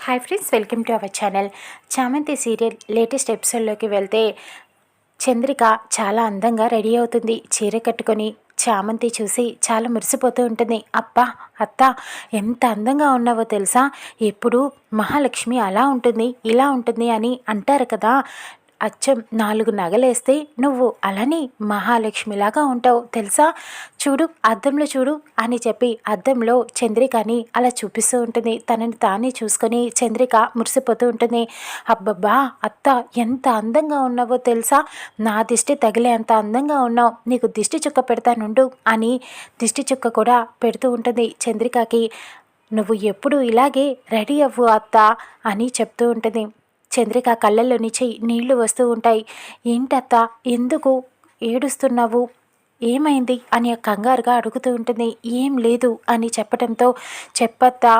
Hi friends, welcome to our channel. చామంతి serial latest ఎపిసోడ్లోకి వెళ్తే చంద్రిక చాలా అందంగా రెడీ అవుతుంది. చీర కట్టుకొని చామంతి చూసి చాలా మురిసిపోతూ ఉంటుంది. అబ్బా అత్త, ఎంత అందంగా ఉన్నావో తెలుసా, ఎప్పుడు మహాలక్ష్మి అలా ఉంటుంది ఇలా ఉంటుంది అని అంటారు కదా, అచ్చం 4 నగలేస్తే నువ్వు అలానే మహాలక్ష్మిలాగా ఉంటావు తెలుసా, చూడు అద్దంలో చూడు అని చెప్పి అద్దంలో చంద్రికని అలా చూపిస్తూ ఉంటుంది. తనని తానే చూసుకొని చంద్రిక మురిసిపోతూ ఉంటుంది. అబ్బబ్బా అత్త, ఎంత అందంగా ఉన్నావో తెలుసా, నా దిష్టి తగిలే అంత అందంగా ఉన్నావు, నీకు దిష్టి చుక్క పెడతానుండు అని దిష్టి చుక్క కూడా పెడుతూ ఉంటుంది చంద్రికకి. నువ్వు ఎప్పుడు ఇలాగే రెడీ అవ్వు అత్త అని చెప్తూ ఉంటుంది. చంద్రిక కళ్ళల్లో నుంచి నీళ్లు వస్తూ ఉంటాయి. ఏంటత్త, ఎందుకు ఏడుస్తున్నావు, ఏమైంది అని కంగారుగా అడుగుతూ ఉంటుంది. ఏం లేదు అని చెప్పడంతో, చెప్పత్తా,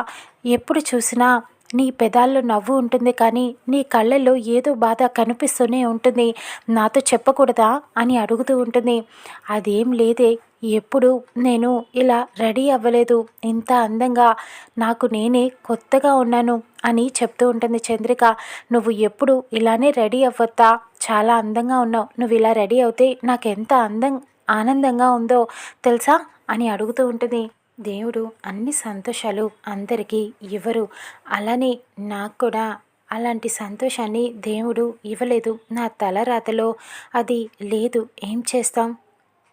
ఎప్పుడు చూసినా నీ పెదాల్లో నవ్వు ఉంటుంది కానీ నీ కళ్ళల్లో ఏదో బాధ కనిపిస్తూనే ఉంటుంది, నాతో చెప్పకూడదా అని అడుగుతూ ఉంటుంది. అదేం లేదే, ఎప్పుడు నేను ఇలా రెడీ అవ్వలేదు, ఇంత అందంగా నాకు నేనే కొత్తగా ఉన్నాను అని చెప్తూ ఉంటుంది చంద్రిక. నువ్వు ఎప్పుడు ఇలానే రెడీ అవ్వద్దా, చాలా అందంగా ఉన్నావు, నువ్వు ఇలా రెడీ అవుతే నాకు ఎంత ఆనందంగా ఉందో తెలుసా అని అడుగుతూ ఉంటుంది. దేవుడు అన్ని సంతోషాలు అందరికీ ఇవ్వరు, అలానే నాకు కూడా అలాంటి సంతోషాన్ని దేవుడు ఇవ్వలేదు, నా తలరాతలో అది లేదు, ఏం చేస్తాం,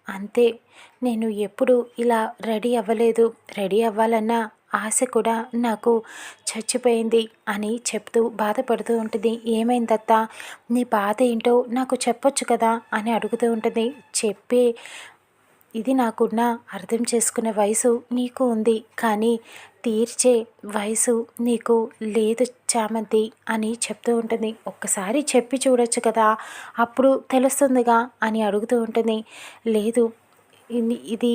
అంతే. నేను ఎప్పుడు ఇలా రెడీ అవ్వలేదు, రెడీ అవ్వాలన్న ఆశ కూడా నాకు చచ్చిపోయింది అని చెప్తూ బాధపడుతూ ఉంటుంది. ఏమైందత్తా, నీ బాధ ఏంటో నాకు చెప్పొచ్చు కదా అని అడుగుతూ ఉంటుంది. చెప్పే ఇది నాకున్న అర్థం చేసుకునే వయసు నీకు ఉంది, కానీ తీర్చే వయసు నీకు లేదు చామంతి అని చెప్తూ ఉంటుంది. ఒక్కసారి చెప్పి చూడొచ్చు కదా, అప్పుడు తెలుస్తుందిగా అని అడుగుతూ ఉంటుంది. లేదు, ఇది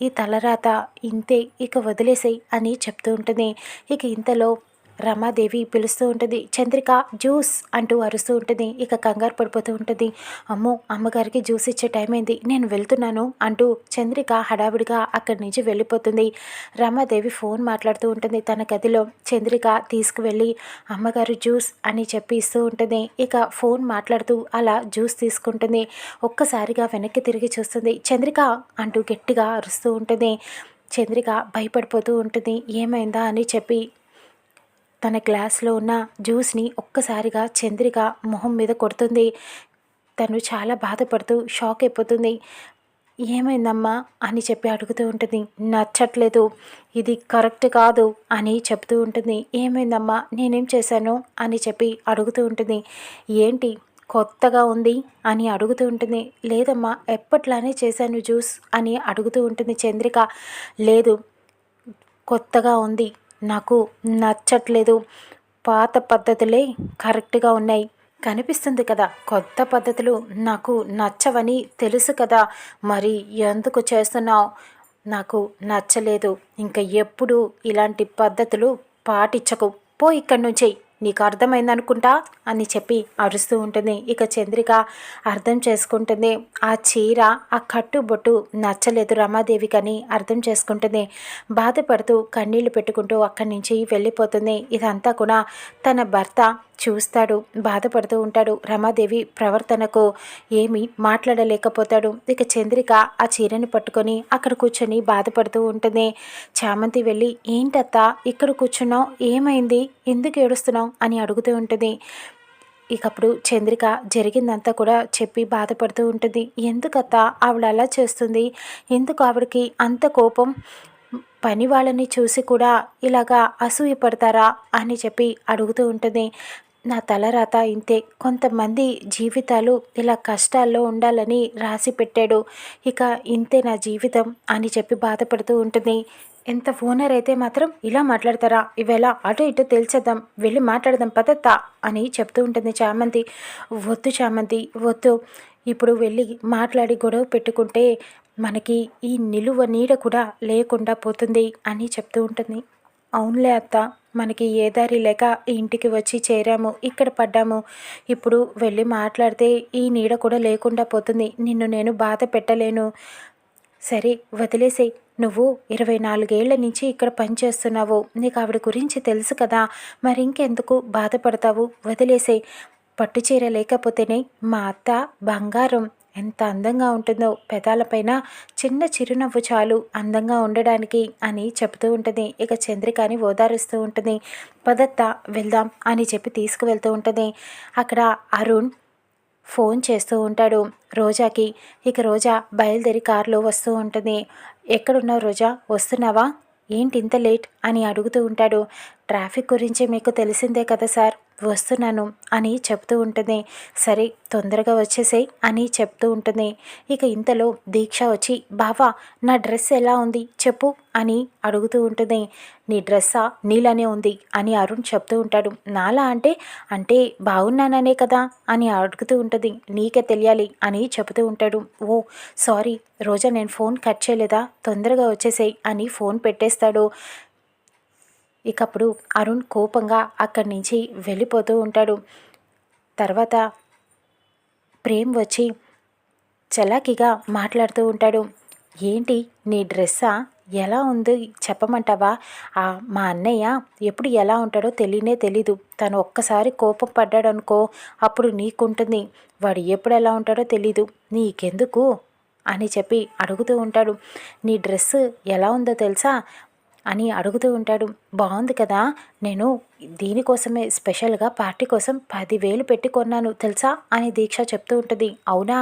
ఈ తలరాత ఇంతే, ఇక వదిలేసేయి అని చెప్తూ ఉంటుంది. ఇక ఇంతలో రమాదేవి పిలుస్తూ ఉంటుంది. చంద్రిక జ్యూస్ అంటూ అరుస్తూ ఉంటుంది. ఇక కంగారు పడిపోతూ ఉంటుంది. అమ్మో, అమ్మగారికి జ్యూస్ ఇచ్చే టైం అయింది, నేను వెళ్తున్నాను అంటూ చంద్రిక హడావిడిగా అక్కడి నుంచి వెళ్ళిపోతుంది. రమాదేవి ఫోన్ మాట్లాడుతూ ఉంటుంది తన గదిలో. చంద్రిక తీసుకువెళ్ళి అమ్మగారు జ్యూస్ అని చెప్పి ఇస్తూ ఉంటుంది. ఇక ఫోన్ మాట్లాడుతూ అలా జ్యూస్ తీసుకుంటుంది. ఒక్కసారిగా వెనక్కి తిరిగి చూస్తుంది. చంద్రిక అంటూ గట్టిగా అరుస్తూ ఉంటుంది. చంద్రిక భయపడిపోతూ ఉంటుంది. ఏమైందా అని చెప్పి తన గ్లాస్లో ఉన్న జ్యూస్ని ఒక్కసారిగా చంద్రిక మొహం మీద కొడుతుంది. తను చాలా బాధపడుతూ షాక్ అయిపోతుంది. ఏమైందమ్మా అని చెప్పి అడుగుతూ ఉంటుంది. నచ్చట్లేదు, ఇది కరెక్ట్ కాదు అని చెప్తూ ఉంటుంది. ఏమైందమ్మా, నేనేం చేశాను అని చెప్పి అడుగుతూ ఉంటుంది. ఏంటి కొత్తగా ఉంది అని అడుగుతూ ఉంటుంది. లేదమ్మా, ఎప్పట్లానే చేశాను జ్యూస్ అని అడుగుతూ ఉంటుంది చంద్రిక. లేదు, కొత్తగా ఉంది, నాకు నచ్చట్లేదు, పాత పద్ధతులే కరెక్ట్గా ఉన్నాయి, కనిపిస్తుంది కదా, కొత్త పద్ధతులు నాకు నచ్చవని తెలుసు కదా, మరి ఎందుకు చేస్తున్నావు, నాకు నచ్చలేదు, ఇంకా ఎప్పుడు ఇలాంటి పద్ధతులు పాటించకు, పో ఇక్కడి నుంచి, నీకు అర్థమైందనుకుంటా అని చెప్పి అరుస్తూ ఉంటుంది. ఇక చంద్రిక అర్థం చేసుకుంటుంది. ఆ చీర, ఆ కట్టుబొట్టు నచ్చలేదు రమాదేవికి అని అర్థం చేసుకుంటుంది. బాధపడుతూ కన్నీళ్లు పెట్టుకుంటూ అక్కడి నుంచి వెళ్ళిపోతుంది. ఇదంతా కూడా తన భర్త చూస్తాడు, బాధపడుతూ ఉంటాడు. రమాదేవి ప్రవర్తనకు ఏమీ మాట్లాడలేకపోతాడు. ఇక చంద్రిక ఆ చీరని పట్టుకొని అక్కడ కూర్చొని బాధపడుతూ ఉంటుంది. చామంతి వెళ్ళి, ఏంటత్తా ఇక్కడ కూర్చున్నావు, ఏమైంది, ఎందుకు ఏడుస్తున్నావు అని అడుగుతూ ఉంటుంది. ఇకప్పుడు చంద్రిక జరిగిందంతా కూడా చెప్పి బాధపడుతూ ఉంటుంది. ఎందుకత్తా ఆవిడ అలా చేస్తుంది, ఎందుకు ఆవిడకి అంత కోపం, పని వాళ్ళని చూసి కూడా ఇలాగా అసూయపడతారా అని చెప్పి అడుగుతూ ఉంటుంది. నా తలరాత ఇంతే, కొంతమంది జీవితాలు ఇలా కష్టాల్లో ఉండాలని రాసి పెట్టాడు, ఇక ఇంతే నా జీవితం అని చెప్పి బాధపడుతూ ఉంటుంది. ఎంత ఓనర్ అయితే మాత్రం ఇలా మాట్లాడతారా, ఇవేళ అటు ఇటు తేల్చేద్దాం, వెళ్ళి మాట్లాడదాం పదత్తా అని చెప్తూ ఉంటుంది చామంతి. వద్దు చామంతి వద్దు, ఇప్పుడు వెళ్ళి మాట్లాడి గొడవ పెట్టుకుంటే మనకి ఈ నిలువ నీడ కూడా లేకుండా పోతుంది అని చెప్తూ ఉంటుంది. అవునులే అత్త, మనకి ఏ దారి లేక ఈ ఇంటికి వచ్చి చేరాము, ఇక్కడ పడ్డాము, ఇప్పుడు వెళ్ళి మాట్లాడితే ఈ నీడ కూడా లేకుండా పోతుంది, నిన్ను నేను బాధ పెట్టలేను, సరే వదిలేసేయ్, నువ్వు 24 ఏళ్ల నుంచి ఇక్కడ పనిచేస్తున్నావు. నీకు ఆవిడ గురించి తెలుసు కదా! మరి ఇంకెందుకు బాధపడతావు? వదిలేసేయ్. పట్టు చీర లేకపోతేనే మా అత్త బంగారం. ఎంత అందంగా ఉంటుందో. పెదాలపైన చిన్న చిరునవ్వు చాలు అందంగా ఉండడానికి అని చెప్తూ ఉంటుంది. ఇక చంద్రికని ఓదారుస్తూ ఉంటుంది. పదత్త వెళ్దాం అని చెప్పి తీసుకువెళ్తూ ఉంటుంది. అక్కడ అరుణ్ ఫోన్ చేస్తూ ఉంటాడు రోజాకి. ఇక రోజా బయలుదేరి కారులో వస్తూ ఉంటుంది. ఎక్కడున్నావు రోజా, వస్తున్నావా? ఏంటి ఇంత లేట్ అని అడుగుతూ ఉంటాడు. ట్రాఫిక్ గురించి మీకు తెలిసిందే కదా సార్, వస్తున్నాను అని చెప్తూ ఉంటుంది. సరే తొందరగా వచ్చేసేయ్ అని చెప్తూ ఉంటుంది. ఇక ఇంతలో దీక్ష వచ్చి బావా నా డ్రెస్ ఎలా ఉంది చెప్పు అని అడుగుతూ ఉంటుంది. నీ డ్రెస్సా నీలానే ఉంది అని అరుణ్ చెప్తూ ఉంటాడు. నాలా అంటే బాగున్నాననే కదా అని అడుగుతూ ఉంటుంది. నీకే తెలియాలి అని చెబుతూ ఉంటాడు. ఓ సారీ రోజా, నేను ఫోన్ కట్ చేయలేదా, తొందరగా వచ్చేసేయ్ అని ఫోన్ పెట్టేస్తాడు. ఇకప్పుడు అరుణ్ కోపంగా అక్కడి నుంచి వెళ్ళిపోతూ ఉంటాడు. తర్వాత ప్రేమ్ వచ్చి చలాకీగా మాట్లాడుతూ ఉంటాడు. ఏంటి నీ డ్రెస్సా, ఎలా ఉంది చెప్పమంటావా? మా అన్నయ్య ఎప్పుడు ఎలా ఉంటాడో తెలీదు. తను ఒక్కసారి కోపం పడ్డాడనుకో అప్పుడు నీకుంటుంది. వాడు ఎప్పుడు ఎలా ఉంటాడో తెలీదు, నీకెందుకు అని చెప్పి అడుగుతూ ఉంటాడు. నీ డ్రెస్సు ఎలా ఉందో తెలుసా అని అడుగుతూ ఉంటాడు. బాగుంది కదా, నేను దీనికోసమే స్పెషల్గా పార్టీ కోసం 10,000 పెట్టి కొన్నాను తెలుసా అని దీక్ష చెప్తూ ఉంటుంది. అవునా,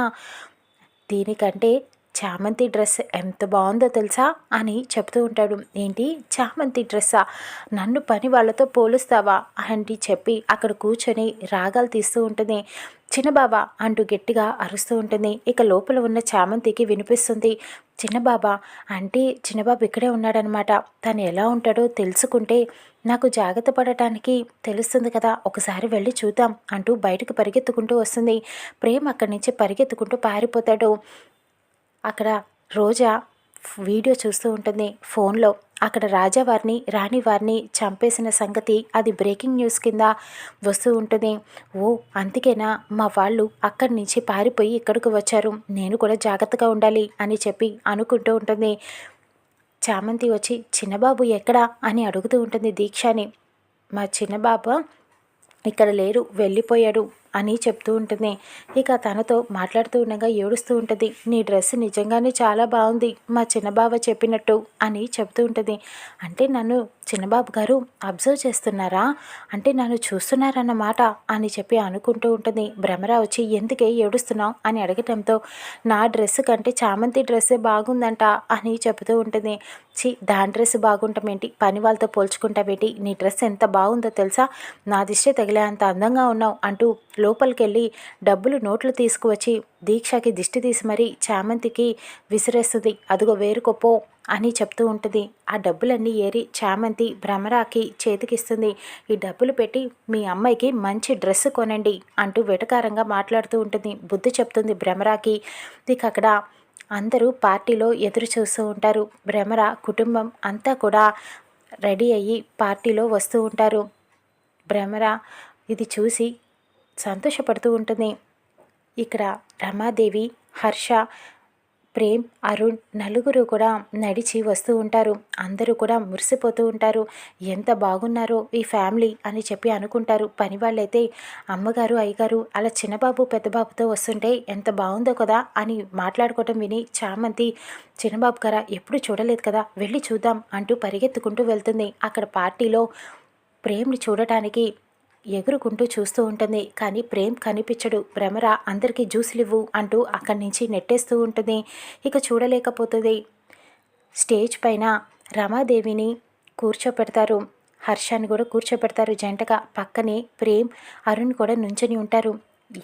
దీనికంటే చామంతి డ్రెస్ ఎంత బాగుందో తెలుసా అని చెప్తూ ఉంటాడు. ఏంటి చామంతి డ్రెస్సా, నన్ను పని వాళ్ళతో పోలుస్తావా అని చెప్పి అక్కడ కూర్చొని రాగాలు తీస్తూ ఉంటుంది. చిన్నబాబా అంటూ గట్టిగా అరుస్తూ ఉంటుంది. ఇక లోపల ఉన్న చామంతికి వినిపిస్తుంది. చిన్నబాబా అంటే చిన్నబాబు ఇక్కడే ఉన్నాడనమాట. తను ఎలా ఉంటాడో తెలుసుకుంటే నాకు జాగ్రత్త పడటానికి తెలుస్తుంది కదా, ఒకసారి వెళ్ళి చూద్దాం అంటూ బయటకు పరిగెత్తుకుంటూ వస్తుంది. ప్రేమ్ అక్కడి నుంచి పరిగెత్తుకుంటూ పారిపోతాడు. అక్కడ రోజా వీడియో చూస్తూ ఉంటుంది ఫోన్లో. అక్కడ రాజావారిని రాణివారిని చంపేసిన సంగతి అది బ్రేకింగ్ న్యూస్ కింద వస్తూ ఉంటుంది. ఓ అందుకేనా మా వాళ్ళు అక్కడి నుంచి పారిపోయి ఇక్కడికి వచ్చారు, నేను కూడా జాగ్రత్తగా ఉండాలి అని చెప్పి అనుకుంటూ ఉంటుంది. చామంతి వచ్చి చిన్నబాబు ఎక్కడా అని అడుగుతూ ఉంటుంది దీక్షని. మా చిన్నబాబు ఇక్కడ లేరు, వెళ్ళిపోయాడు అని చెప్తూ ఉంటుంది. ఇక తనతో మాట్లాడుతూ ఉండగా ఏడుస్తూ ఉంటుంది. నీ డ్రెస్ నిజంగానే చాలా బాగుంది, మా చిన్నబావ చెప్పినట్టు అని చెప్తూ ఉంటుంది. అంటే నన్ను చిన్నబాబు గారు అబ్జర్వ్ చేస్తున్నారా, అంటే నన్ను చూస్తున్నారన్నమాట అని చెప్పి అనుకుంటూ ఉంటుంది. భ్రమరా వచ్చి ఎందుకే ఏడుస్తున్నావు అని అడగటంతో నా డ్రెస్ కంటే చామంతి డ్రెస్సే బాగుందంట అని చెబుతూ ఉంటుంది. దాని డ్రెస్ బాగుంటామేంటి, పని వాళ్ళతో పోల్చుకుంటామేంటి, నీ డ్రెస్ ఎంత బాగుందో తెలుసా, నా దిష్టే తగిలే అంత అందంగా ఉన్నావు అంటూ లోపలికెళ్ళి డబ్బులు నోట్లు తీసుకువచ్చి దీక్షకి దిష్టి తీసి మరీ చామంతికి విసిరేస్తుంది. అదిగో వేరుకొప్పో అని చెప్తూ ఉంటుంది. ఆ డబ్బులన్నీ ఏరి చామంతి భ్రమరాకి చేతికిస్తుంది. ఈ డబ్బులు పెట్టి మీ అమ్మాయికి మంచి డ్రెస్ కొనండి అంటూ వెటకారంగా మాట్లాడుతూ ఉంటుంది. బుద్ధి చెప్తుంది భ్రమరాకి. ఇక అక్కడ అందరూ పార్టీలో ఎదురు చూస్తూ ఉంటారు. భ్రమర కుటుంబం అంతా కూడా రెడీ అయ్యి పార్టీలో వస్తూ ఉంటారు. భ్రమర ఇది చూసి సంతోషపడుతూ ఉంటుంది. ఇక్కడ రమాదేవి, హర్ష, ప్రేమ్, అరుణ్ నలుగురు కూడా నడిచి వస్తూ ఉంటారు. అందరూ కూడా మురిసిపోతూ ఉంటారు. ఎంత బాగున్నారో ఈ ఫ్యామిలీ అని చెప్పి అనుకుంటారు. పని వాళ్ళైతే అమ్మగారు అయ్యగారు అలా చిన్నబాబు పెద్దబాబుతో వస్తుంటే ఎంత బాగుందో కదా అని మాట్లాడుకోవటం విని చామంతి చిన్నబాబు గారా ఎప్పుడు చూడలేదు కదా, వెళ్ళి చూద్దాం అంటూ పరిగెత్తుకుంటూ వెళ్తుంది. అక్కడ పార్టీలో ప్రేమ్ని చూడటానికి ఎగురుకుంటూ చూస్తూ ఉంటుంది. కానీ ప్రేమ్ కనిపించడు. భ్రమర అందరికీ జ్యూసులు ఇవ్వు అంటూ అక్కడి నుంచి నెట్టేస్తూ ఉంటుంది. ఇక చూడలేకపోతుంది. స్టేజ్ పైన రమాదేవిని కూర్చోపెడతారు, హర్షాన్ని కూడా కూర్చోపెడతారు జంటగా. పక్కనే ప్రేమ్, అరుణ్ కూడా నుంచొని ఉంటారు.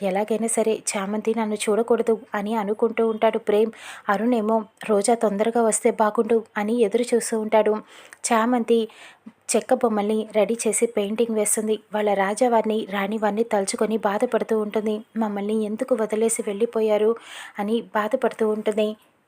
ఎలాగైనా సరే చామంతి నన్ను చూడకూడదు అని అనుకుంటూ ఉంటాడు ప్రేమ్. అరుణ్ ఏమో రోజా తొందరగా వస్తే బాగుండు అని ఎదురు చూస్తూ ఉంటాడు. చామంతి చెక్క బొమ్మల్ని రెడీ చేసి పెయింటింగ్ వేస్తుంది. వాళ్ళ రాజావారిని రాణివారిని తలుచుకొని బాధపడుతూ ఉంటుంది. మమ్మల్ని ఎందుకు వదిలేసి వెళ్ళిపోయారు అని బాధపడుతూ ఉంటుంది.